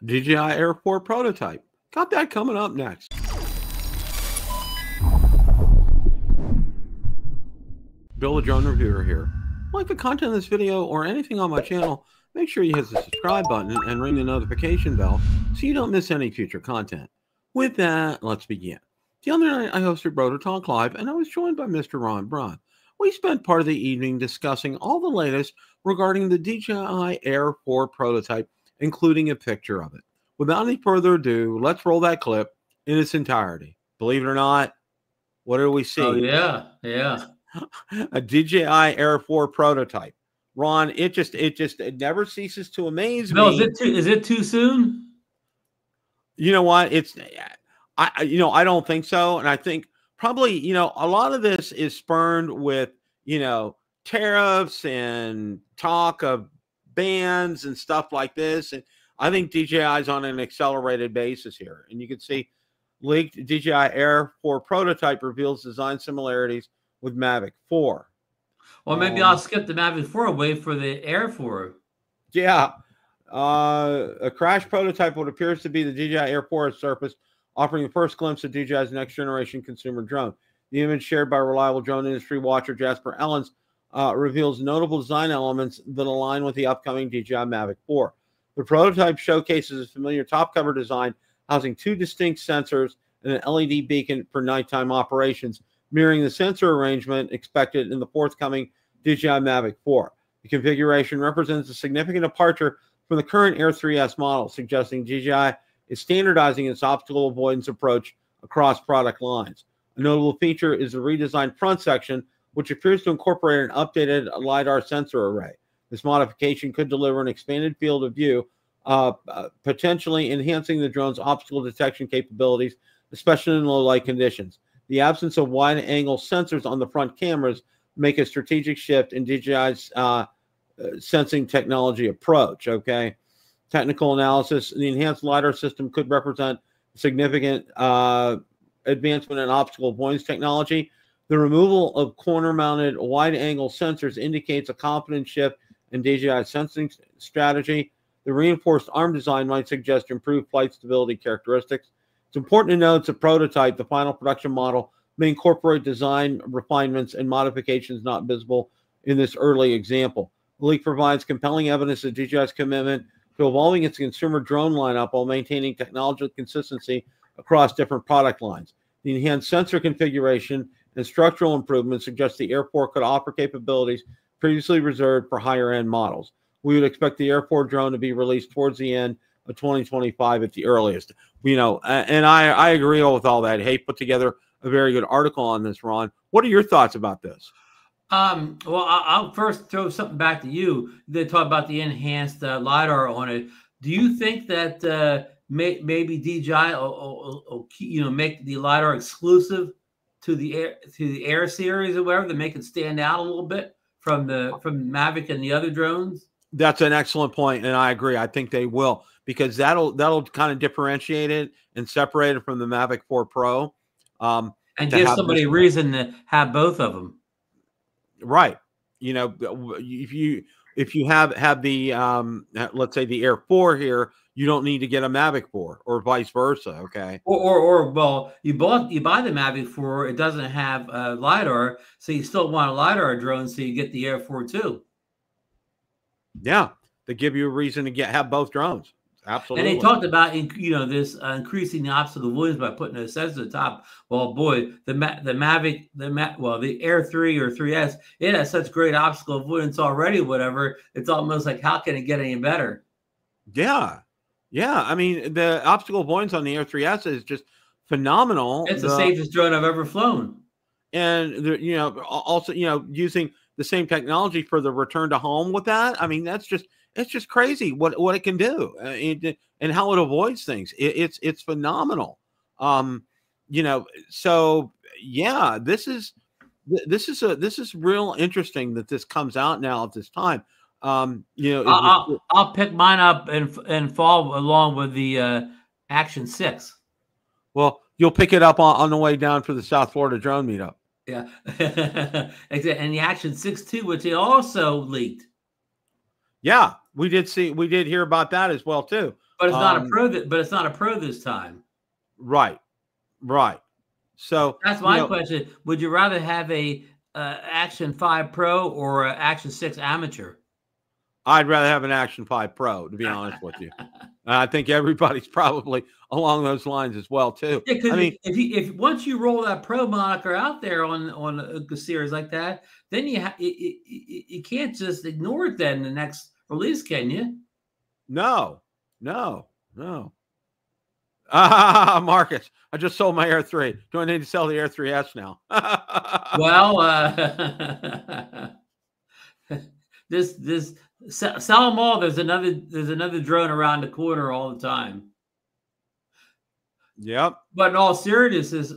DJI Air 4 prototype. Got that coming up next. Bill the Drone Reviewer here. Like the content of this video or anything on my channel, make sure you hit the subscribe button and ring the notification bell so you don't miss any future content. With that, let's begin. The other night I hosted Broder Talk Live and I was joined by Mr. Ron Braun. We spent part of the evening discussing all the latest regarding the DJI Air 4 prototype, including a picture of it. Without any further ado, let's roll that clip in its entirety. Believe it or not, what do we see? Oh, yeah. A DJI Air 4 prototype. Ron, it never ceases to amaze me. No, is it too soon? You know what? I don't think so. And I think probably, a lot of this is spurned with, tariffs and talk of bans and stuff like this. And I think DJI is on an accelerated basis here. And you can see leaked DJI Air 4 prototype reveals design similarities with Mavic 4. Well, maybe I'll skip the Mavic 4 and wait for the Air 4. Yeah. A crash prototype, what appears to be the DJI Air 4 has surfaced, offering the first glimpse of DJI's next generation consumer drone. The image shared by reliable drone industry watcher Jasper Ellens reveals notable design elements that align with the upcoming DJI Mavic 4. The prototype showcases a familiar top cover design housing two distinct sensors and an LED beacon for nighttime operations, mirroring the sensor arrangement expected in the forthcoming DJI Mavic 4. The configuration represents a significant departure from the current Air 3S model, suggesting DJI is standardizing its obstacle avoidance approach across product lines. A notable feature is the redesigned front section, which appears to incorporate an updated LiDAR sensor array. This modification could deliver an expanded field of view, potentially enhancing the drone's obstacle detection capabilities, especially in low light conditions. The absence of wide-angle sensors on the front cameras make a strategic shift in DJI's sensing technology approach. Okay, technical analysis: the enhanced LiDAR system could represent significant advancement in obstacle avoidance technology. The removal of corner-mounted wide-angle sensors indicates a confident shift in DJI's sensing strategy. The reinforced arm design might suggest improved flight stability characteristics. It's important to note it's a prototype. The final production model may incorporate design refinements and modifications not visible in this early example. The leak provides compelling evidence of DJI's commitment to evolving its consumer drone lineup while maintaining technological consistency across different product lines. The enhanced sensor configuration and structural improvements suggest the Air 4 could offer capabilities previously reserved for higher-end models. We would expect the Air 4 drone to be released towards the end of 2025 at the earliest. And I agree with all that. Hey, put together a very good article on this, Ron. What are your thoughts about this? Well, I'll first throw something back to you. They talk about the enhanced LiDAR on it. Do you think that maybe DJI will make the LiDAR exclusive to the Air series or whatever, to make it stand out a little bit from Mavic and the other drones? That's an excellent point, and I agree. I think they will, because that'll kind of differentiate it and separate it from the Mavic 4 Pro, and give somebody a reason to have both of them. Right. If you have the let's say the Air 4 here, you don't need to get a Mavic 4, or vice versa. Okay. Or well, you buy the Mavic 4, it doesn't have LiDAR, so you still want a LiDAR drone, so you get the Air 4 too. Yeah, they give you a reason to have both drones. Absolutely. And they talked about this increasing the obstacle avoidance by putting a sensor at the top. Well, boy, the Air 3 or 3S, it has such great obstacle avoidance already. Whatever, it's almost like, how can it get any better? Yeah. I mean, the obstacle avoidance on the Air 3S is just phenomenal. It's the safest drone I've ever flown. And also using the same technology for the return to home with that. I mean, it's just crazy what it can do and how it avoids things. It's phenomenal. So yeah, this is real interesting that this comes out now at this time. I'll pick mine up and fall along with the Action 6. Well, you'll pick it up on the way down for the South Florida drone meetup. Yeah. And the Action 6 too, which they also leaked. Yeah, we did hear about that as well too. But it's not a pro. But it's not a pro this time. Right. Right. So that's my question. Would you rather have a Action 5 Pro or an Action 6 Amateur? I'd rather have an Action 5 Pro, to be honest with you. I think everybody's probably along those lines as well, too. Yeah, I mean, if once you roll that Pro moniker out there on a series like that, then you can't just ignore it then in the next release, can you? No. Marcus, I just sold my Air 3. Do I need to sell the Air 3S now? Well, sell them all. There's another drone around the corner all the time. Yep. But in all seriousness,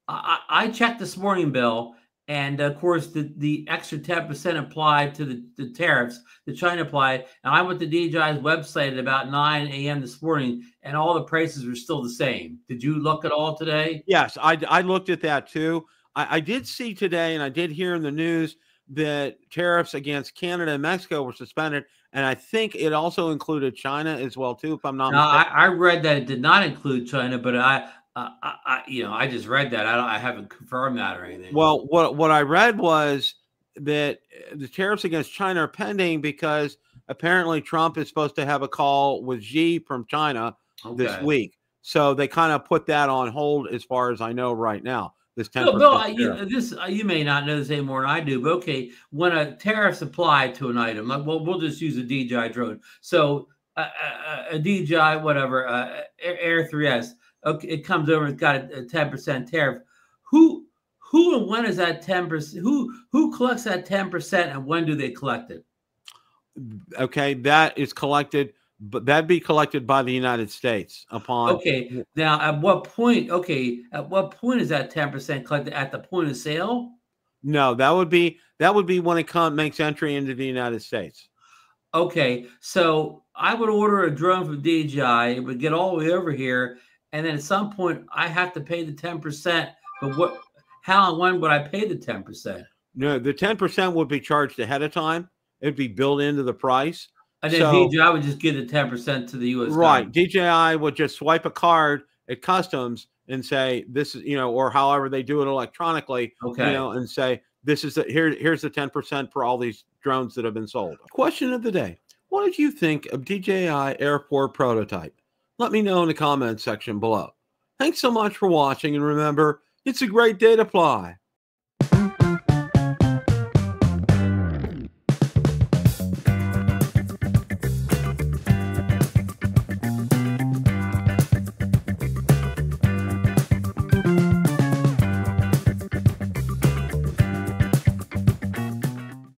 I checked this morning, Bill, and of course the extra 10% applied to the tariffs, the China applied. And I went to DJI's website at about 9 a.m. this morning, and all the prices were still the same. Did you look at all today? Yes, I looked at that too. I did see today, and I did hear in the news that tariffs against Canada and Mexico were suspended, and I think it also included China as well too, if I'm not mistaken. I read that it did not include China, but I just read that. I haven't confirmed that or anything. Well, what I read was that the tariffs against China are pending because apparently Trump is supposed to have a call with Xi from China this week. So they kind of put that on hold as far as I know right now. This 10%. Bill, you may not know this any more than I do, but okay, when a tariff's applied to an item, we'll just use a DJI drone. So a DJI whatever Air 3S, okay, it comes over, it's got a 10% tariff. Who and when is that 10%? Who collects that 10% and when do they collect it? Okay, that is collected. But that'd be collected by the United States upon. Okay. Now, at what point? Okay, at what point is that 10% collected? At the point of sale? No, that would be when it makes entry into the United States. Okay, so I would order a drone from DJI. It would get all the way over here, and then at some point I have to pay the 10%. But how and when would I pay the 10%? No, the 10% would be charged ahead of time. It'd be built into the price. And then DJI would just give the 10% to the U.S. Right. government. DJI would just swipe a card at customs and say, this is, or however they do it electronically, and say, this is here's the 10% for all these drones that have been sold. Question of the day. What did you think of DJI Airport prototype? Let me know in the comments section below. Thanks so much for watching. And remember, it's a great day to fly.